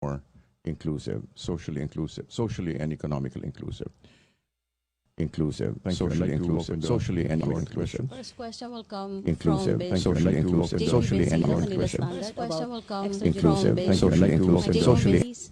more inclusive, socially and economically inclusive. Thank Socially you. I'd like to inclusive, open the socially and floor economically to questions. First question will come Inclusive. from Thank you. I'd Socially like to inclusive, open the socially and Manila, economically Manila inclusive. Standard. First question will come Inclusive. from Thank you. I'd like to open the Socially. Please.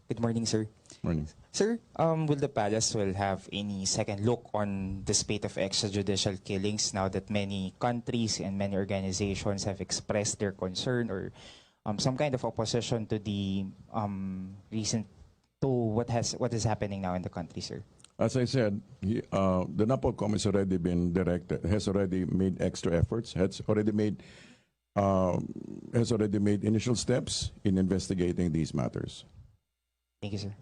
Good morning, sir. Morning. Sir, will the palace will have any second look on the spate of extrajudicial killings now that many countries and many organizations have expressed their concern or some kind of opposition to the what is happening now in the country, sir? As I said, the NAPOLCOM has already made extra efforts, has already made initial steps in investigating these matters. Thank you, sir.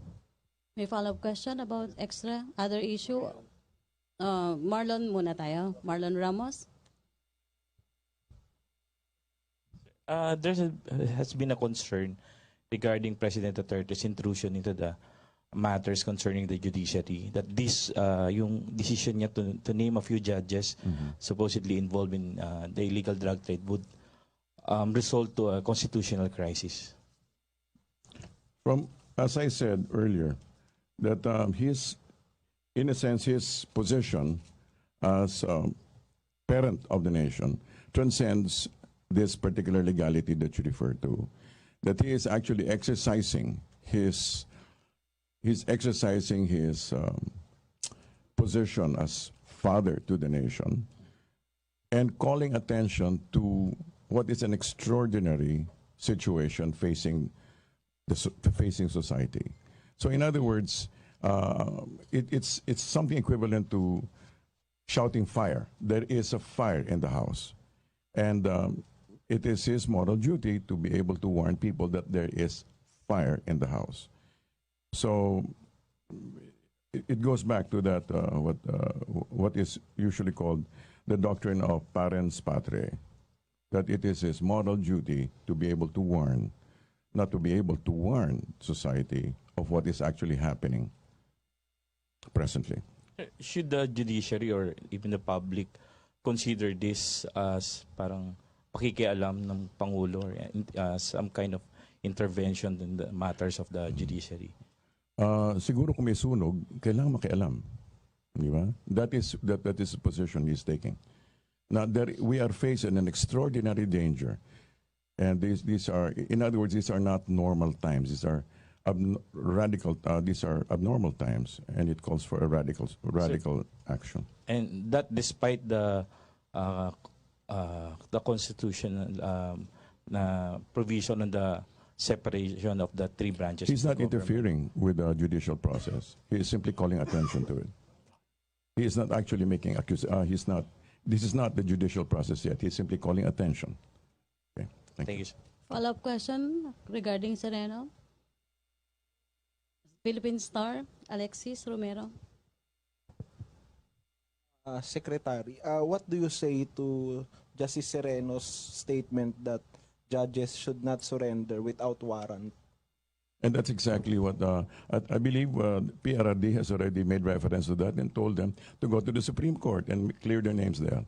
May follow-up question about extra other issue. Marlon muna tayo. Marlon Ramos. There has been a concern regarding President Duterte's intrusion into the matters concerning the judiciary, that this yung decision niya to name a few judges supposedly involved in the illegal drug trade would result to a constitutional crisis. As I said earlier, that in a sense, his position as parent of the nation transcends this particular legality that you refer to. That he is actually exercising his position as father to the nation and calling attention to what is an extraordinary situation facing society. So in other words, it's something equivalent to shouting fire. There is a fire in the house. And it is his moral duty to be able to warn people that there is fire in the house. So it goes back to that, what is usually called the doctrine of parens patriae, that it is his moral duty to be able to warn, not to be able to warn society of what is actually happening presently. Should the judiciary or even the public consider this as parang pakikialam ng Pangulo or some kind of intervention in the matters of the judiciary? Siguro kung may sunog, kailangan makialam. Di ba? That is the position he's taking. Now, we are facing an extraordinary danger. And these are, in other words, these are not normal times. These are these are abnormal times, and it calls for a radical action. And that despite the constitutional provision on the separation of the three branches. He's not interfering with the judicial process. He is simply calling attention to it. He is not actually making accusations. This is not the judicial process yet. He's simply calling attention. Okay. Thank you. Follow-up question regarding Sereno. Philippine Star, Alexis Romero. Secretary, what do you say to Justice Sereno's statement that judges should not surrender without warrant? And that's exactly what I believe PRRD has already made reference to that and told them to go to the Supreme Court and clear their names there.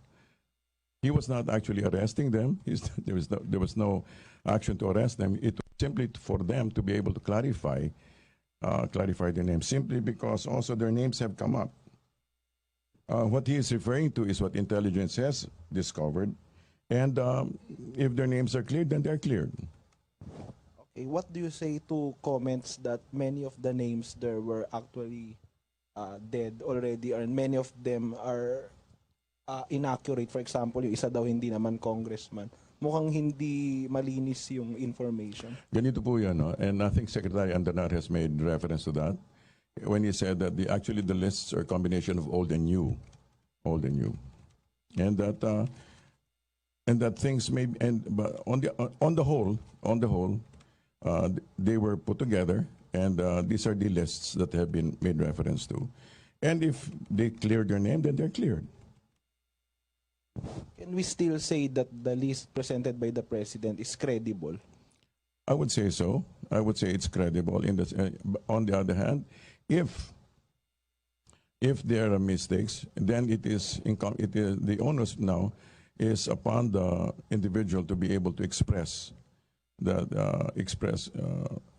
He was not actually arresting them. There was no action to arrest them. It was simply for them to be able to clarify their names, simply because also their names have come up. What he is referring to is what intelligence has discovered, and if their names are cleared, then they're cleared. Okay, what do you say to comments that many of the names there were actually dead already, and many of them are inaccurate? For example, yung isa daw hindi naman congressman. Mukhang hindi malinis yung information. Ganito po yan, no? And I think Secretary Andanar has made reference to that when he said that actually the lists are a combination of old and new, and that things may but on the whole, they were put together, and these are the lists that have been made reference to, and if they clear their name, then they're cleared. Can we still say that the list presented by the President is credible? I would say so. I would say it's credible. On the other hand, if there are mistakes, then it is the onus now is upon the individual to be able to express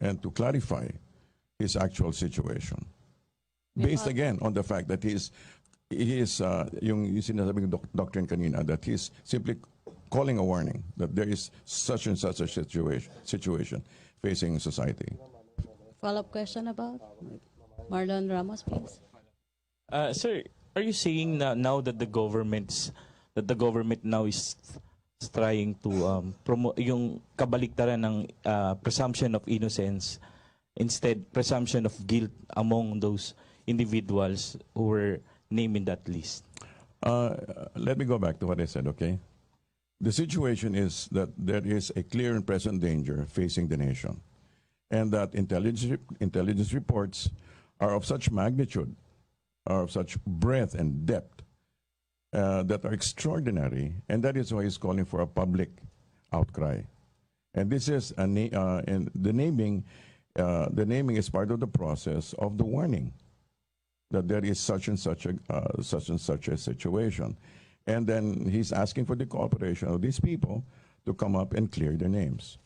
and to clarify his actual situation. Based again on the fact that he is yung sinasabing doctrine kanina, that he's simply calling a warning that there is such and such a situation facing society. Follow-up question about Marlon Ramos, please. Sir, are you saying now that the government now is trying to promote yung kabaliktaran ng presumption of innocence, instead presumption of guilt among those individuals who were named in that list? Let me go back to what I said, okay? The situation is that there is a clear and present danger facing the nation, and that intelligence reports are of such magnitude, are of such breadth and depth, that are extraordinary, and that is why he's calling for a public outcry. And this is and the naming is part of the process of the warning that there is such and such a situation, and then he's asking for the cooperation of these people to come up and clear their names.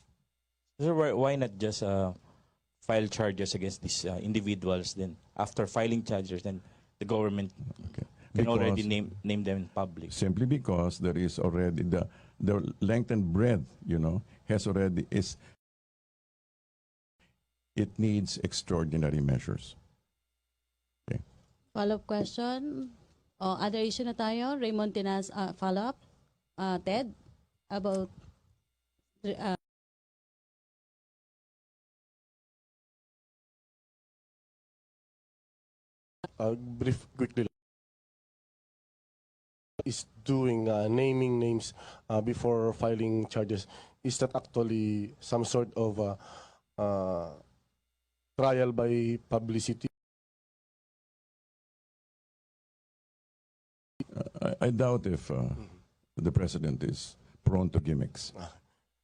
Sir, why not just file charges against these individuals? Then after filing charges, then the government can already name them in public. Simply because there is already the length and breadth, it needs extraordinary measures. Okay. Follow-up question. Other issue na tayo. Raymond Tinas, follow-up. Ted, about brief quickly is doing naming names before filing charges. Is that actually some sort of trial by publicity? I doubt if the president is prone to gimmicks.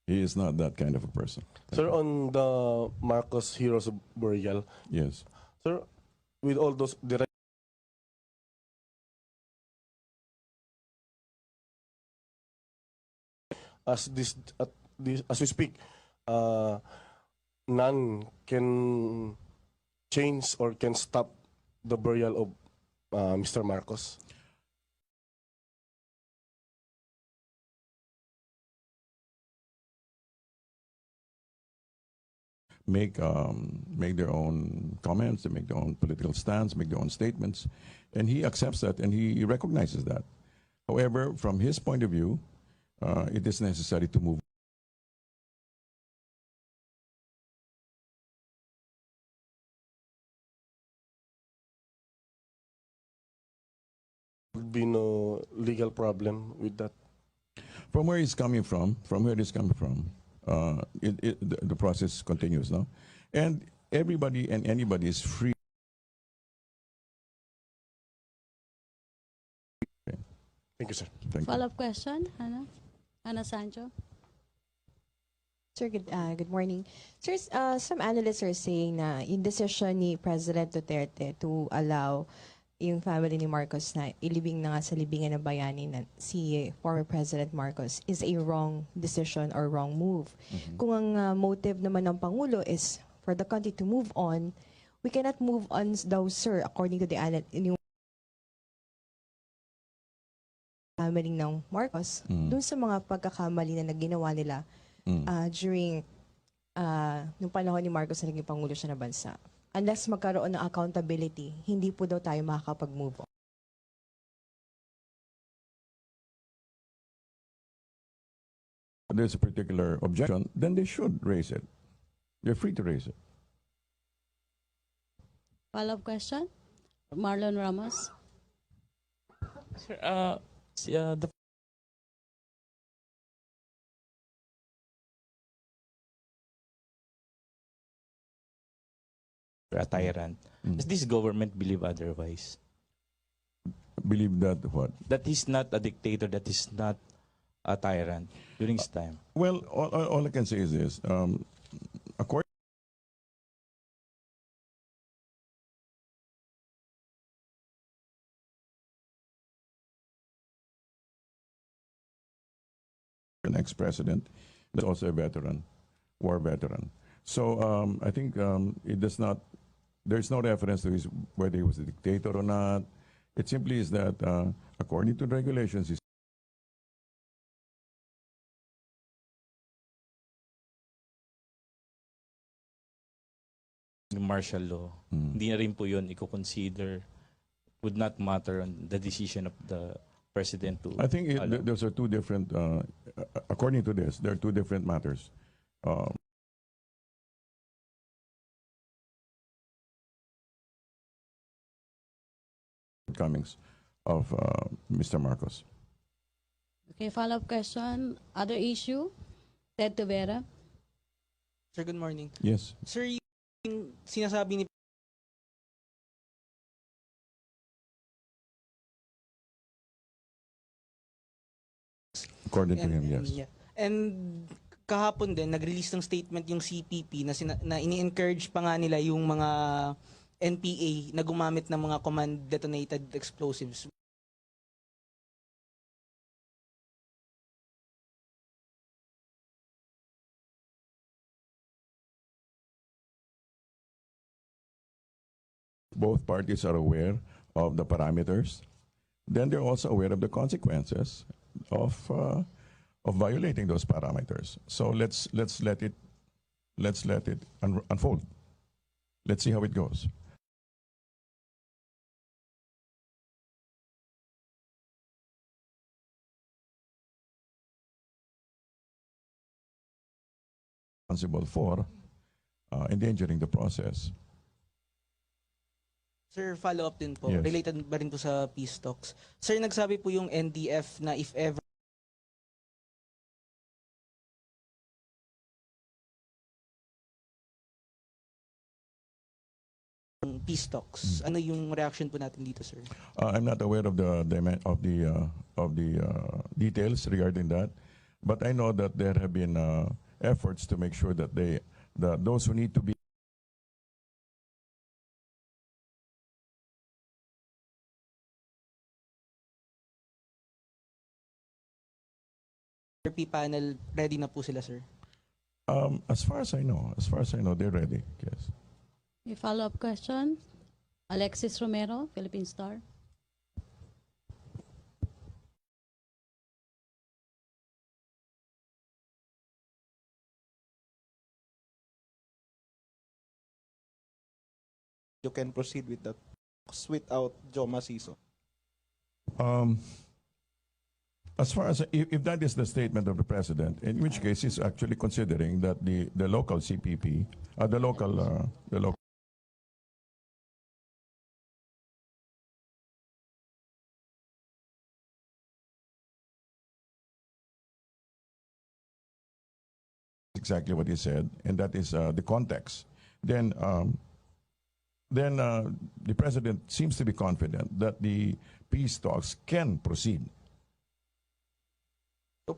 He is not that kind of a person. Sir, on the Marcos Heroes Burial, Yes. sir, with all those direct as we speak, none can change or can stop the burial of Mr. Marcos. Make their own comments, they make their own political stance, make their own statements, and he accepts that and he recognizes that. However, from his point of view, it is necessary to move. Would be no legal problem with that. From where he's coming from, the process continues, no? And everybody and anybody is free. Thank you, sir. Thank you. follow-up question, Ana Sancho. Sir, good morning. Sir, some analysts are saying na yung decision ni President Duterte to allow yung family ni Marcos na ilibing na nga sa libingan ng bayani na si former President Marcos is a wrong decision or wrong move. Kung ang motive naman ng Pangulo is for the country to move on, we cannot move on daw, sir, according to the yung family ng Marcos, dun sa mga pagkakamali na ginawa nila during nung panahon ni Marcos na naging Pangulo siya na bansa. Unless magkaroon ng accountability, hindi po daw tayo makakapag-move on. There's a particular objection, then they should raise it. They're free to raise it. Follow-up question, Marlon Ramos. Sir, the a tyrant. Does this government believe otherwise? Believe that what? That he's not a dictator, that he's not a tyrant during his time? Well, all I can say is this. According an ex-president, that's also a veteran, war veteran. So I think it does not. There's no reference to whether he was a dictator or not. It simply is that according to the regulations, he's Yung martial law. Hindi na rin po yun i-consider, would not matter on the decision of the president to I think allow. those are two different. According to this, there are two different matters. Comings of Mr. Marcos. Okay, follow-up question. Other issue? Ted Tavera. Sir, good morning. Yes. Sir, yung sinasabi ni According to him, yes. Yeah. And kahapon din, nag-release ng statement yung CPP na, na ini-encourage pa nga nila yung mga NPA na gumamit ng mga command detonated explosives. Both parties are aware of the parameters. Then they're also aware of the consequences of violating those parameters. So let's let it unfold. Let's see how it goes. Responsible for endangering the process. Sir, follow-up din po. Yes. Related ba rin po sa peace talks? Sir, nagsabi po yung NDF na if ever peace talks. Ano yung reaction po natin dito, sir? I'm not aware of the details regarding that, but I know that there have been efforts to make sure that those who need to be RP panel, ready na po sila, sir? as far as I know, they're ready. Yes. May follow-up question. Alexis Romero, Philippine Star. You can proceed with that without Joma Siso. As far as if that is the statement of the president, in which case he's actually considering that the local CPP, the local exactly what he said, and that is the context. Then the president seems to be confident that the peace talks can proceed. So,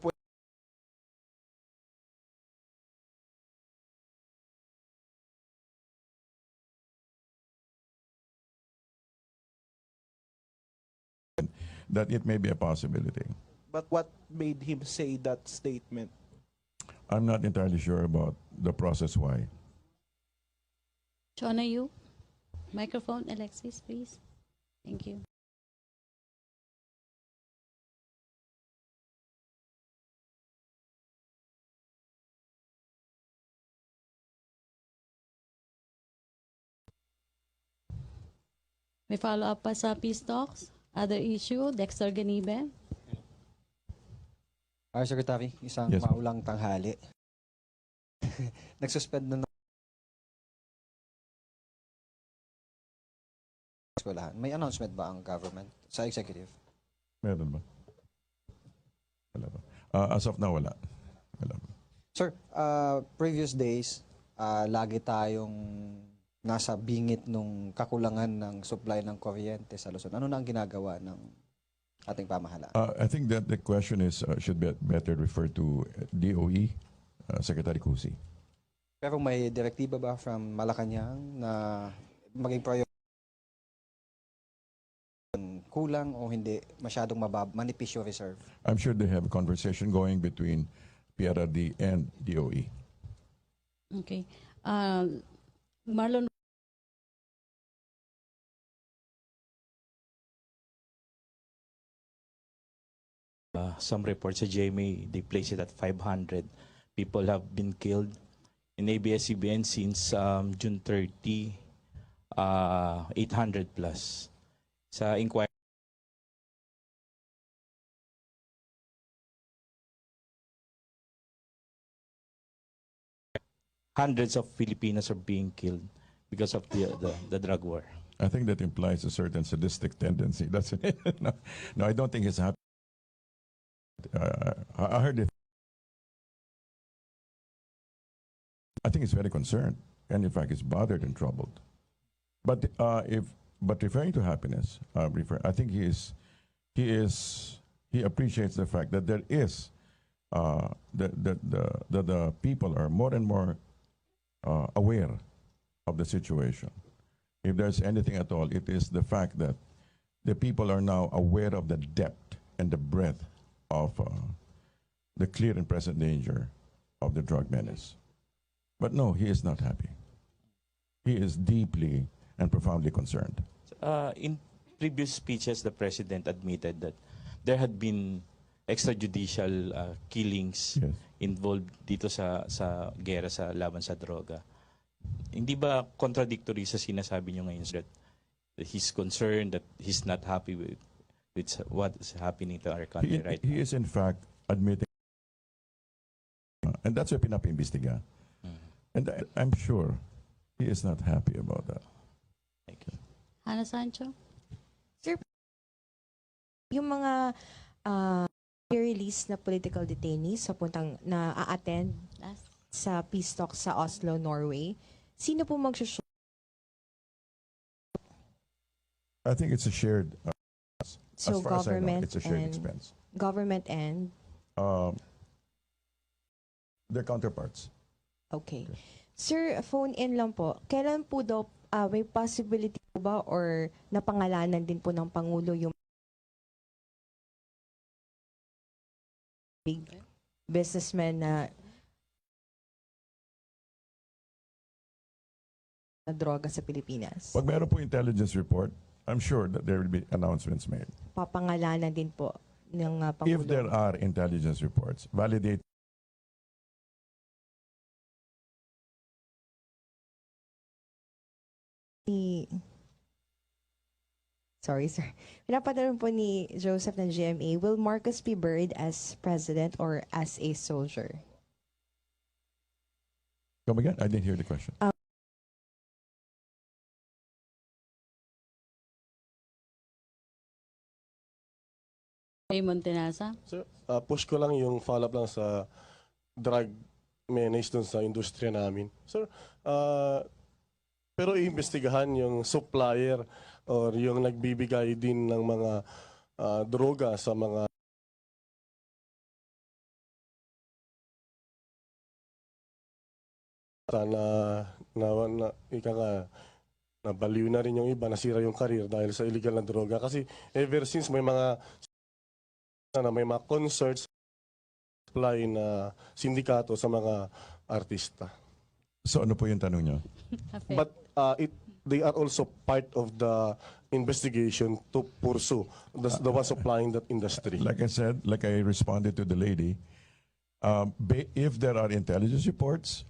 That it may be a possibility. but what made him say that statement? I'm not entirely sure about the process why. Chona, you. Microphone, Alexis, please. Thank you. May follow-up pa sa peace talks? Other issue? Dexter Ganibe. Secretary, isang Yes, ma'am. maulang tanghali. Nagsuspend na eskwelahan. May announcement ba ang government sa executive? Meron ba? Wala ba? As of now, wala. Wala ba? Sir, previous days, lagi tayong nasa bingit nung kakulangan ng supply ng kuryente sa Luzon. Ano na ang ginagawa ng ating pamahalaan? I think that the question is should be better referred to DOE, Secretary Cusi. Pero may direktiba ba from Malacanang na maging priority kulang o hindi masyadong manipis yung reserve? I'm sure they have a conversation going between PRRD and DOE. Okay. Marlon, Some reports sa GMA, they place it at 500 people have been killed in ABS-CBN since June 30, 800 plus. Sa inquiry, hundreds of Filipinos are being killed because of the drug war. I think that implies a certain sadistic tendency. That's it. No, no, I don't think it's happy. I heard it. I think he's very concerned, and in fact, he's bothered and troubled. But referring to happiness, I think he appreciates the fact that there is the people are more and more aware of the situation. If there's anything at all, it is the fact that the people are now aware of the depth and the breadth of the clear and present danger of the drug menace. But no, he is not happy. He is deeply and profoundly concerned. In previous speeches, the president admitted that there had been extrajudicial killings Yes. involved dito sa gera sa laban sa droga. Hindi ba contradictory sa sinasabi niyo ngayon that he's concerned, that he's not happy with what is happening to our country right He now? is in fact admitting, and that's why pinapaimbestiga. And I'm sure he is not happy about that. Thank you. Hannah Sancho? Sir, yung mga release na political detainees sa puntang na a-attend sa peace talks sa Oslo, Norway, sino po magsushow? I think it's a shared, So as far as I know, government it's a shared and expense. government and Their counterparts. okay. Sir, phone in lang po. Kailan po daw may possibility po ba or napangalanan din po ng Pangulo yung big businessman na droga sa Pilipinas? Pag meron po intelligence report, I'm sure that there will be announcements made. Papangalanan din po ng Pangulo. If there are intelligence reports, validate. Sorry, sir. Pinapatanong po ni Joseph ng GMA, will Marcos be buried as president or as a soldier? Come again? I didn't hear the question. Raymond Tenasa? Sir, push ko lang yung follow-up lang sa drug menace dun sa industriya namin. Sir, pero iimbestigahan yung supplier or yung nagbibigay din ng mga droga sa mga nabaliw na rin yung iba, nasira yung karir dahil sa illegal na droga. Kasi ever since may mga concerts, supply na sindikato sa mga artista. So ano po yung tanong nyo? But they are also part of the investigation to pursue the one supplying that industry. Like I said, like I responded to the lady, if there are intelligence reports,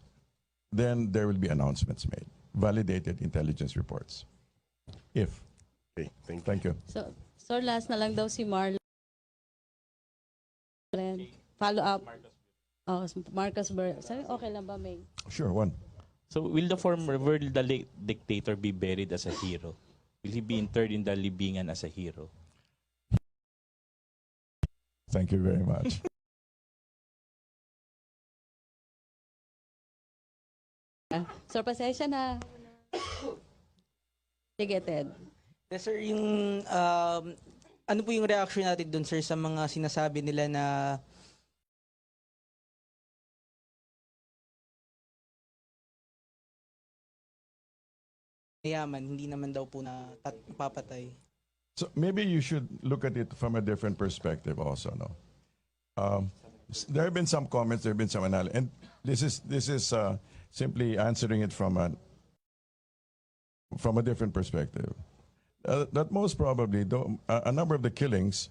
then there will be announcements made. Validated intelligence reports. If. Okay, thank you. Thank you. So last na lang daw si Marlon. Follow up. Oh, Marcos Sorry, okay lang ba, May? Sure, one. So will the late dictator be buried as a hero? Will he be interred in the libingan as a hero? Thank you very much. So, pasensya na. Sige, Ted. Yes, sir, yung ano po yung reaction natin doon, sir, sa mga sinasabi nila na mayaman, hindi naman daw po na papatay. So maybe you should look at it from a different perspective also, no? There have been some comments, there have been some analysis, and this is simply answering it from a different perspective. That most probably, a number of the killings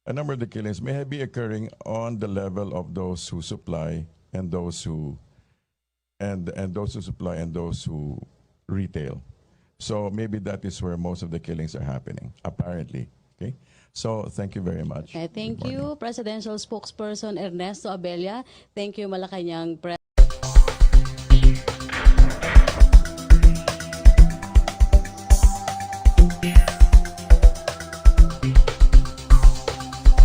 may be occurring on the level of those who supply and those who supply and those who retail. So maybe that is where most of the killings are happening, apparently. Okay. So thank you very much. Okay, thank Good morning. you, Presidential Spokesperson Ernesto Abella. Thank you, Malacanang Press.